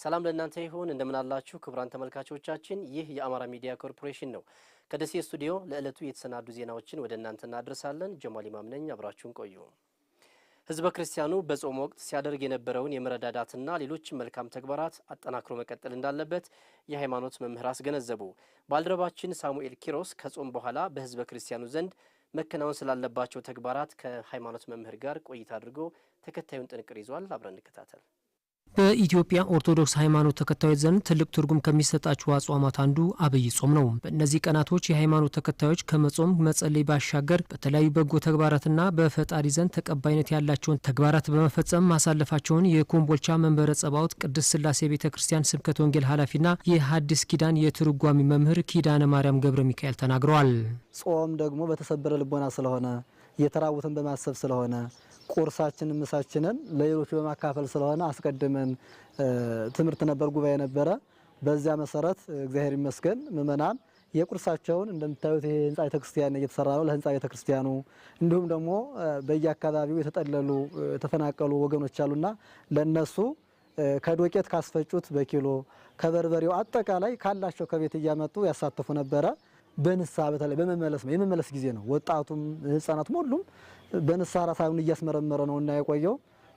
ሰላም ለእናንተ ይሁን እንደምን አላችሁ ክቡራን ተመልካቾቻችን ይህ የአማራ ሚዲያ ኮርፖሬሽን ነው ከደሴ ስቱዲዮ ለዕለቱ የተሰናዱ ዜናዎችን ወደ እናንተ እናደርሳለን ጀማል ኢማም ነኝ አብራችሁን ቆዩ ህዝበ ክርስቲያኑ በጾም ወቅት ሲያደርግ የነበረውን የመረዳዳትና ሌሎች መልካም ተግባራት አጠናክሮ መቀጠል እንዳለበት የሃይማኖት መምህር አስገነዘቡ ባልደረባችን ሳሙኤል ኪሮስ ከጾም በኋላ በህዝበ ክርስቲያኑ ዘንድ መከናወን ስላለባቸው ተግባራት ከሃይማኖት መምህር ጋር ቆይታ አድርጎ ተከታዩን ጥንቅር ይዟል አብረን እንከታተል በኢትዮጵያ ኦርቶዶክስ ሃይማኖት ተከታዮች ዘንድ ትልቅ ትርጉም ከሚሰጣቸው አጽዋማት አንዱ አብይ ጾም ነው። በእነዚህ ቀናቶች የሃይማኖት ተከታዮች ከመጾም መጸለይ ባሻገር በተለያዩ በጎ ተግባራትና በፈጣሪ ዘንድ ተቀባይነት ያላቸውን ተግባራት በመፈጸም ማሳለፋቸውን የኮምቦልቻ መንበረ ጸባዖት ቅድስት ሥላሴ ቤተክርስቲያን ስብከተ ወንጌል ኃላፊና የሐዲስ ኪዳን የትርጓሚ መምህር ኪዳነ ማርያም ገብረ ሚካኤል ተናግረዋል። ጾም ደግሞ በተሰበረ ልቦና ስለሆነ የተራቡትን በማሰብ ስለሆነ ቁርሳችንን ምሳችንን ለሌሎች በማካፈል ስለሆነ አስቀድመን ትምህርት ነበር ጉባኤ ነበረ በዚያ መሰረት እግዚአብሔር ይመስገን ምእመናን የቁርሳቸውን እንደምታዩት ይሄ ህንጻ ቤተክርስቲያን እየተሰራ ነው ለህንጻ ቤተክርስቲያኑ እንዲሁም ደግሞ በየአካባቢው የተጠለሉ ተፈናቀሉ ወገኖች አሉና ለነሱ ከዶቄት ካስፈጩት በኪሎ ከበርበሬው አጠቃላይ ካላቸው ከቤት እያመጡ ያሳተፉ ነበረ በንሳ በተለይ በመመለስ ጊዜ ነው ወጣቱም ህፃናቱም ሁሉም በንሳ ራሳውን እያስመረመረ ነውና የቆየው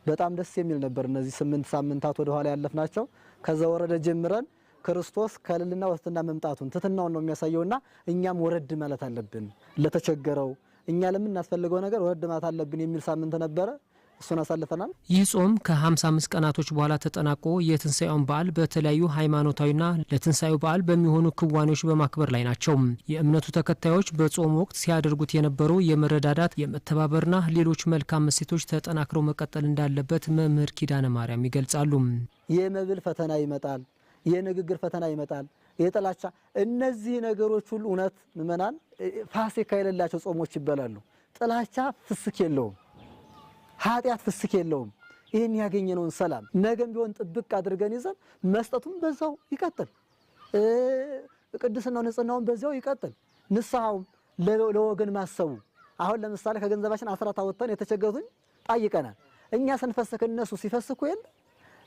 በጣም ደስ የሚል ነበር እነዚህ 8 ሳምንታት ወደ ኋላ ያለፍናቸው ከዛ ወረደ ጀምረን ክርስቶስ ከልልና ወስትና መምጣቱን ትትናውን ነው የሚያሳየውና እኛም ወረድ ማለት አለብን ለተቸገረው እኛ ለምን እናስፈልገው ነገር ወረድ ማለት አለብን የሚል ሳምንት ነበረ እሱን አሳልፈናል ይህ ጾም ከ55 ቀናቶች በኋላ ተጠናቆ የትንሳኤውን በዓል በተለያዩ ሃይማኖታዊና ለትንሳኤው በዓል በሚሆኑ ክዋኔዎች በማክበር ላይ ናቸው የእምነቱ ተከታዮች በጾም ወቅት ሲያደርጉት የነበረው የመረዳዳት የመተባበርና ሌሎች መልካም እሴቶች ተጠናክረው መቀጠል እንዳለበት መምህር ኪዳነ ማርያም ይገልጻሉ የመብል ፈተና ይመጣል የንግግር ፈተና ይመጣል የጥላቻ እነዚህ ነገሮች ሁሉ እውነት ምእመናን ፋሲካ የሌላቸው ጾሞች ይበላሉ ጥላቻ ፍስክ የለውም ኃጢአት ፍስክ የለውም ይሄን ያገኘነውን ሰላም ነገም ቢሆን ጥብቅ አድርገን ይዘን መስጠቱን በዛው ይቀጥል ቅድስናው ንጽህናውን በዛው ይቀጥል ንስሐው ለወገን ማሰቡ አሁን ለምሳሌ ከገንዘባችን አስራት አወጣን የተቸገሩትን ጠይቀናል እኛ ስንፈስክ እነሱ ሲፈስኩ የለ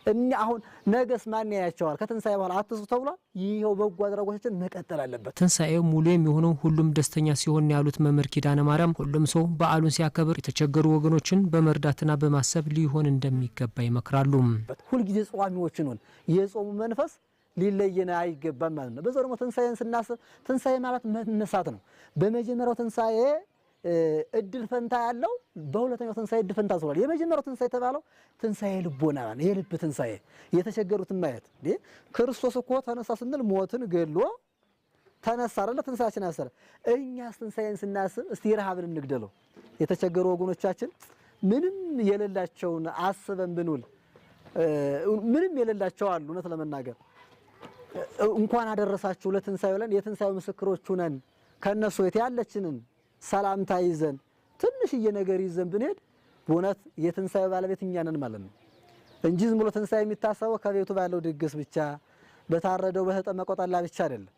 እኛ አሁን ነገስ ማን ያያቸዋል ከትንሳኤ በኋላ አትሱ ተብሏል ይሄው በጎ አድራጎቶችን መቀጠል አለበት ትንሳኤው ሙሉ የሚሆነው ሁሉም ደስተኛ ሲሆን ያሉት መምህር ኪዳነ ማርያም ሁሉም ሰው በዓሉን ሲያከብር የተቸገሩ ወገኖችን በመርዳትና በማሰብ ሊሆን እንደሚገባ ይመክራሉ ሁሉ ጊዜ ጾማሚዎችን ነው የጾሙ መንፈስ ሊለየና አይገባም ማለት ነው በዘው ደግሞ ትንሳኤን ስናስብ ትንሳኤ ማለት መነሳት ነው በመጀመሪያው ትንሳኤ እድል ፈንታ ያለው በሁለተኛው ትንሳኤ እድል ፈንታ ተብሏል የመጀመሪያው ትንሳኤ ተባለው ትንሳኤ ልቦና ነው የልብ ትንሳኤ የተቸገሩትን ማየት እንዴ ክርስቶስ እኮ ተነሳ ስንል ሞትን ገሎ ተነሳ አይደል ትንሳኤችን አሰረ እኛስ ትንሳኤን ስናስብ እስቲ ረሃብን እንግደለው የተቸገሩ ወገኖቻችን ምንም የሌላቸውን አስበን ብንውል ምንም የሌላቸው አሉ እውነት ለመናገር እንኳን አደረሳችሁ ለትንሳኤው ለን የትንሳኤው ምስክሮች ሆነን ከነሱ ያለችንን ሰላምታ ይዘን ትንሽዬ ነገር ይዘን ብንሄድ በእውነት የትንሳኤ ባለቤት እኛ ነን ማለት ነው እንጂ ዝም ብሎ ትንሳኤ የሚታሰበው ከቤቱ ባለው ድግስ ብቻ በታረደው በተጠመቀው ጠላ ብቻ አይደለም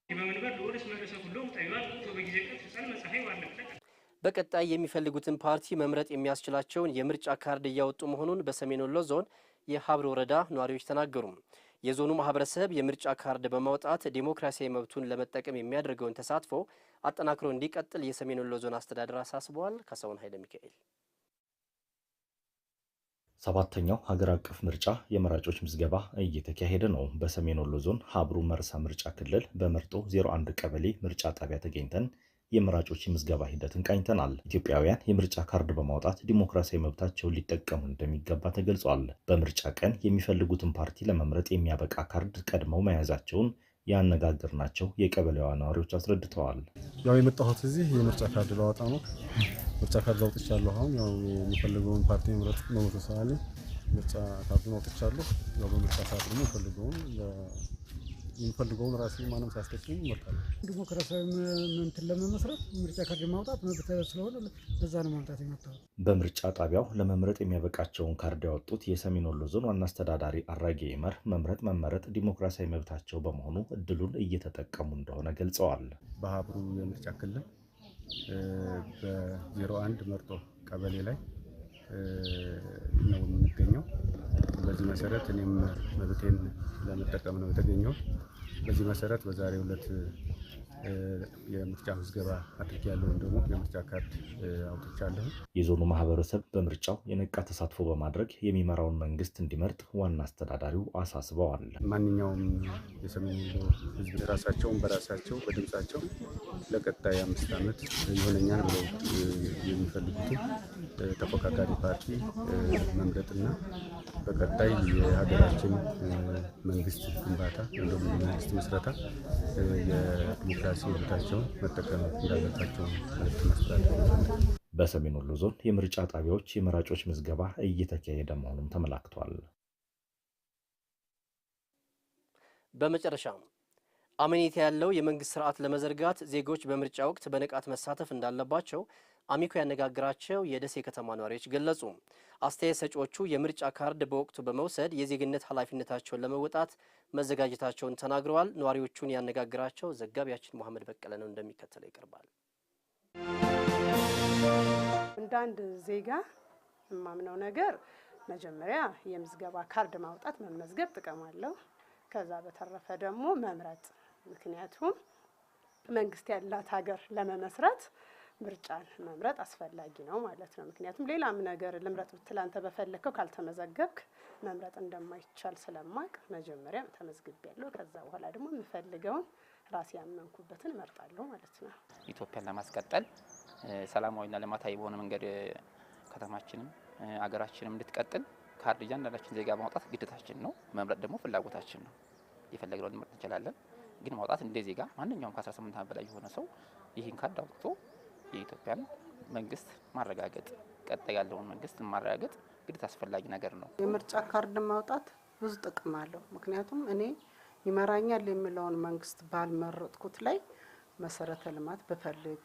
በቀጣይ የሚፈልጉትን ፓርቲ መምረጥ የሚያስችላቸውን የምርጫ ካርድ እያወጡ መሆኑን በሰሜን ወሎ ዞን የሀብሮ ወረዳ ነዋሪዎች ተናገሩ የዞኑ ማህበረሰብ የምርጫ ካርድ በማውጣት ዲሞክራሲያዊ መብቱን ለመጠቀም የሚያደርገውን ተሳትፎ አጠናክሮ እንዲቀጥል የሰሜን ወሎ ዞን አስተዳደር አሳስቧል ከሰውን ኃይለ ሚካኤል ሰባተኛው ሀገር አቀፍ ምርጫ የመራጮች ምዝገባ እየተካሄደ ነው በሰሜን ወሎ ዞን ሀብሩ መርሳ ምርጫ ክልል በመርጦ 01 ቀበሌ ምርጫ ጣቢያ ተገኝተን የመራጮች ምዝገባ ሂደትን ቃኝተናል ኢትዮጵያውያን የምርጫ ካርድ በማውጣት ዲሞክራሲያዊ መብታቸውን ሊጠቀሙ እንደሚገባ ተገልጿል በምርጫ ቀን የሚፈልጉትን ፓርቲ ለመምረጥ የሚያበቃ ካርድ ቀድመው መያዛቸውን ያነጋገርናቸው የቀበሌዋ ነዋሪዎች አስረድተዋል ያው የመጣሁት እዚህ የምርጫ ካርድ ላወጣ ነው ምርጫ ካርድ አውጥቻለሁ አሁን ያው የሚፈልገውን ፓርቲ መምረጥ ነው ተሳለ ምርጫ ካርድ አውጥቻለሁ ያው በምርጫ ካርድ ነው የሚፈልገውን ራሴ ማንም ሳያስከትል ይመርጣል ዲሞክራሲያዊ እንትን ለመመስረት ምርጫ ካርድ ማውጣት መብት ስለሆነ ለዛ ነው ማምጣት የመጣው በምርጫ ጣቢያው ለመምረጥ የሚያበቃቸውን ካርድ ያወጡት የሰሜን ወሎ ዞን ዋና አስተዳዳሪ አራጌ ይመር መመረጥ ዲሞክራሲያዊ መብታቸው በመሆኑ እድሉን እየተጠቀሙ እንደሆነ ገልጸዋል በሀብሩ የምርጫ ክልል በ01 መርጦ ቀበሌ ላይ ነው የምንገኘው በዚህ መሰረት እኔም መብቴን ለመጠቀም ነው የተገኘው። በዚህ መሰረት በዛሬው ዕለት የምርጫ ምዝገባ አድርጌያለሁ። ደግሞ የምርጫ ካርድ አውጥቻለሁ። የዞኑ ማህበረሰብ በምርጫው የነቃ ተሳትፎ በማድረግ የሚመራውን መንግስት እንዲመርጥ ዋና አስተዳዳሪው አሳስበዋል። ማንኛውም የሰሜን ወሎ ህዝብ ራሳቸውን በራሳቸው በድምጻቸው ለቀጣይ 5 ዓመት ይሆነኛል ብለው የሚፈልጉትን ተፎካካሪ ፓርቲ መምረጥና በቀጣይ የሀገራችን መንግስት ግንባታ ወይም መንግስት መስረታ የዲሞክራሲ መብታቸውን መጠቀም እንዳለባቸው መልዕክት ማስተላለፍ። በሰሜን ወሎ ዞን የምርጫ ጣቢያዎች የመራጮች ምዝገባ እየተካሄደ መሆኑም ተመላክቷል። በመጨረሻም አመኔታ ያለው የመንግስት ስርዓት ለመዘርጋት ዜጎች በምርጫ ወቅት በንቃት መሳተፍ እንዳለባቸው አሚኮ ያነጋግራቸው የደሴ ከተማ ነዋሪዎች ገለጹ። አስተያየት ሰጪዎቹ የምርጫ ካርድ በወቅቱ በመውሰድ የዜግነት ኃላፊነታቸውን ለመወጣት መዘጋጀታቸውን ተናግረዋል። ነዋሪዎቹን ያነጋግራቸው ዘጋቢያችን መሐመድ በቀለ ነው፣ እንደሚከተለው ይቀርባል። እንደ አንድ ዜጋ የማምነው ነገር መጀመሪያ የምዝገባ ካርድ ማውጣት መመዝገብ ጥቅም አለው። ከዛ በተረፈ ደግሞ መምረጥ፣ ምክንያቱም መንግስት ያላት ሀገር ለመመስረት ምርጫን መምረጥ አስፈላጊ ነው ማለት ነው። ምክንያቱም ሌላም ነገር ልምረጥ ብትል አንተ በፈለከው ካልተመዘገብክ መምረጥ እንደማይቻል ስለማቅ መጀመሪያ ተመዝግቤያለሁ። ከዛ በኋላ ደግሞ የምፈልገውን ራሴ ያመንኩበትን እመርጣለሁ ማለት ነው። ኢትዮጵያን ለማስቀጠል ሰላማዊና ልማታዊ በሆነ መንገድ ከተማችንም አገራችንም እንድትቀጥል ካርድ እያንዳንዳችን ዜጋ ማውጣት ግዴታችን ነው። መምረጥ ደግሞ ፍላጎታችን ነው። የፈለግነውን መምረጥ እንችላለን። ግን ማውጣት እንደ ዜጋ ማንኛውም ከ18 ዓመት በላይ የሆነ ሰው ይህን ካርድ አውጥቶ የኢትዮጵያን መንግስት ማረጋገጥ፣ ቀጣይ ያለውን መንግስት ማረጋገጥ ግዴታ አስፈላጊ ነገር ነው። የምርጫ ካርድ ማውጣት ብዙ ጥቅም አለው። ምክንያቱም እኔ ይመራኛል የሚለውን መንግስት ባልመረጥኩት ላይ መሰረተ ልማት ብፈልግ፣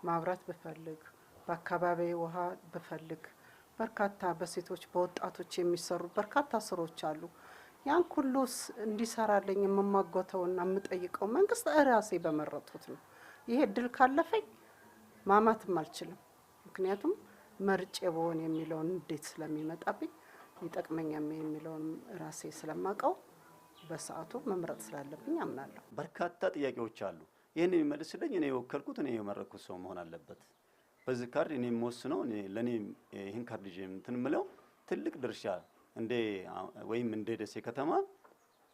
ማብራት ብፈልግ፣ በአካባቢ ውሃ ብፈልግ፣ በርካታ በሴቶች በወጣቶች የሚሰሩ በርካታ ስራዎች አሉ። ያን ሁሉ እንዲሰራልኝ የምማጎተውና የምጠይቀው መንግስት ራሴ በመረጥኩት ነው። ይሄ እድል ካለፈኝ ማማትም አልችልም። ምክንያቱም መርጬ በሆነ የሚለውን እንዴት ስለሚመጣብኝ ይጠቅመኛል የሚለውን ራሴ ስለማቀው በሰዓቱ መምረጥ ስላለብኝ አምናለሁ። በርካታ ጥያቄዎች አሉ። ይሄን የሚመልስልኝ እኔ የወከልኩት እኔ የመረጥኩት ሰው መሆን አለበት። በዚህ ካርድ እኔ የምወስነው ለኔ ይሄን ካርድ ይዤ እንትን ምለው ትልቅ ድርሻ ወይም እንደ ደሴ ከተማ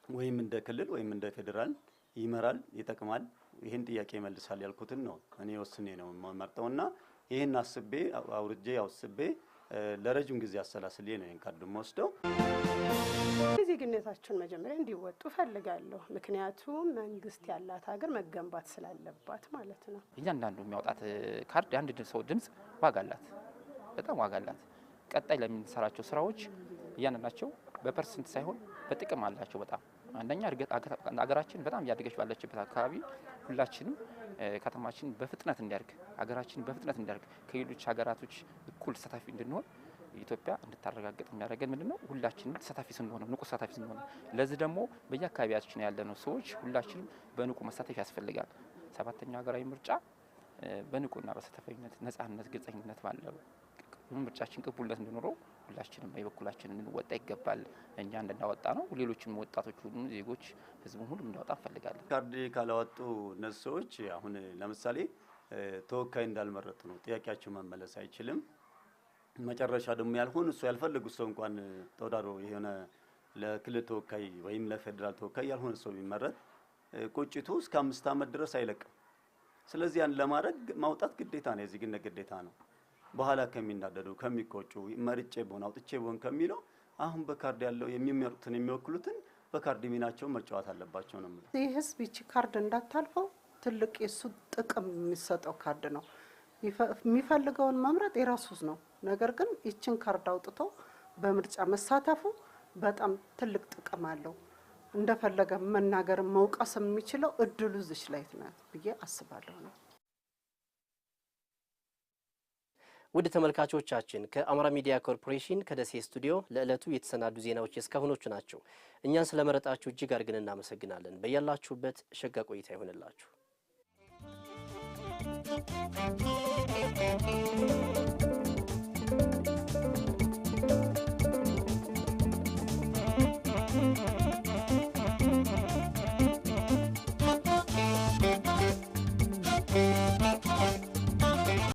ወይም እንደ ክልል ወይም እንደ ፌደራል ይመራል፣ ይጠቅማል፣ ይሄን ጥያቄ ይመልሳል ያልኩትን ነው እኔ ወስኔ ነው የምመርጠውና ይሄን አስቤ አውርጄ አውስቤ ለረጅም ጊዜ አሰላስሌ ነው ይሄን ካርድ የምወስደው። ዜግነታቸውን መጀመሪያ እንዲወጡ ፈልጋለሁ። ምክንያቱም መንግስት ያላት ሀገር መገንባት ስላለባት ማለት ነው። እያንዳንዱ የሚያወጣት ካርድ አንድ ሰው ድምጽ ዋጋ አላት፣ በጣም ዋጋ አላት። ቀጣይ ለምንሰራቸው ስራዎች እያንዳንዳቸው በፐርሰንት ሳይሆን በጥቅም አላቸው በጣም። አንደኛ ሀገራችን በጣም እያደገች ባለችበት አካባቢ ሁላችንም ከተማችን በፍጥነት እንዲያድግ፣ ሀገራችን በፍጥነት እንዲያድግ፣ ከሌሎች ሀገራቶች እኩል ተሳታፊ እንድንሆን ኢትዮጵያ እንድታረጋግጥ የሚያደርገን ምንድነው? ሁላችንም ተሳታፊ ስንሆን፣ ንቁ ተሳታፊ ስንሆን። ለዚህ ደግሞ በየአካባቢያችን ያለነው ሰዎች ሁላችንም በንቁ መሳተፍ ያስፈልጋል። 7ኛው ሀገራዊ ምርጫ በንቁና በተሳታፊነት ነጻነት፣ ግልጸኝነት ባለው ምርጫችን ቅቡልነት እንዲኖረው ሁላችንም በየበኩላችን እንወጣ ይገባል። እኛ እንድናወጣ ነው፣ ሌሎችም ወጣቶች ሁሉ ዜጎች፣ ህዝቡ ሁሉ እንዲያወጣ እንፈልጋለን። ካርድ ካላወጡ እነዚህ ሰዎች አሁን ለምሳሌ ተወካይ እንዳልመረጡ ነው፣ ጥያቄያቸው መመለስ አይችልም። መጨረሻ ደግሞ ያልሆነ እሱ ያልፈልጉት ሰው እንኳን ተወዳድሮ የሆነ ለክልል ተወካይ ወይም ለፌደራል ተወካይ ያልሆነ ሰው ቢመረጥ ቁጭቱ እስከ 5 ዓመት ድረስ አይለቅም። ስለዚህ ያን ለማድረግ ማውጣት ግዴታ ነው፣ የዜግነት ግዴታ ነው። በኋላ ከሚናደዱ ከሚቆጩ መርጬ በሆነ አውጥቼ በሆነ ከሚለው አሁን በካርድ ያለው የሚመርጡትን የሚወክሉትን በካርድ ሚናቸው መጫወት አለባቸው ነው ማለት። ይህ ህዝብ ይቺ ካርድ እንዳታልፈው ትልቅ የሱ ጥቅም የሚሰጠው ካርድ ነው። የሚፈልገውን መምረጥ የራሱ ነው። ነገር ግን ይችን ካርድ አውጥቶ በምርጫ መሳተፉ በጣም ትልቅ ጥቅም አለው። እንደፈለገ መናገር መውቀስ የሚችለው እድሉ እዚህ ላይ ናት ብዬ አስባለሁ ነው። ውድ ተመልካቾቻችን ከአማራ ሚዲያ ኮርፖሬሽን ከደሴ ስቱዲዮ ለዕለቱ የተሰናዱ ዜናዎች እስካሁኖቹ ናቸው። እኛን ስለመረጣችሁ እጅግ አድርገን እናመሰግናለን። በያላችሁበት ሸጋ ቆይታ ይሆንላችሁ።